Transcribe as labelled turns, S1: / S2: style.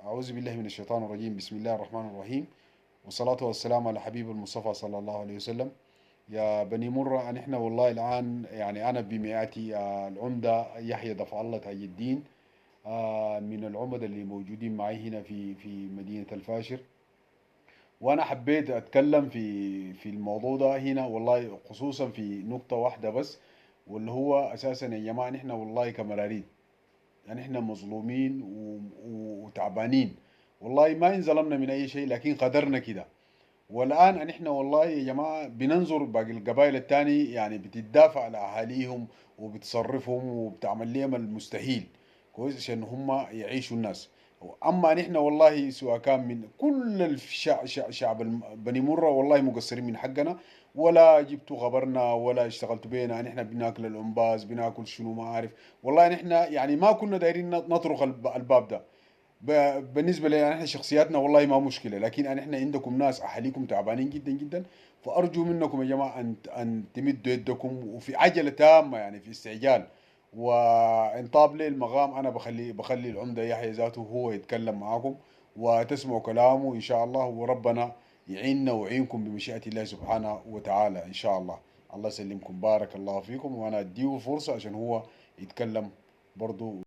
S1: أعوذ بالله من الشيطان الرجيم. بسم الله الرحمن الرحيم، والصلاة والسلام على حبيب المصطفى صلى الله عليه وسلم. يا بني مرة، نحن والله الآن يعني أنا بمئاتي العمدة يحيى دفع الله تاج الدين، من العمدة اللي موجودين معي هنا في مدينة الفاشر. وأنا حبيت أتكلم في الموضوع ده هنا والله، خصوصا في نقطة واحدة بس، واللي هو أساسا يا جماعة نحن والله كمراريد، يعني احنا مظلومين وتعبانين. والله ما انظلمنا من اي شيء، لكن قدرنا كده. والان ان احنا والله يا جماعه بننظر باقي القبائل التاني يعني بتدافع على اهاليهم وبتصرفهم وبتعمل لهم المستحيل كويس عشان هم يعيشوا الناس. اما نحن والله سواء كان من كل شعب بني مره والله مقصرين من حقنا، ولا جبتوا خبرنا ولا اشتغلتوا بينا. نحن بناكل الانباز، بناكل شنو ما عارف. والله نحن يعني ما كنا دايرين نطرق الباب ده. بالنسبه لنا احنا شخصياتنا والله ما مشكله، لكن احنا عندكم ناس اهاليكم تعبانين جدا جدا. فارجو منكم يا جماعه ان تمدوا يدكم وفي عجله تامه، يعني في استعجال. وان طاب لي المقام انا بخلي العمده يحيى ذاته هو يتكلم معاكم وتسمعوا كلامه ان شاء الله، وربنا يعيننا ويعينكم بمشيئه الله سبحانه وتعالى ان شاء الله. الله يسلمكم، بارك الله فيكم، وانا اديه فرصه عشان هو يتكلم برضو.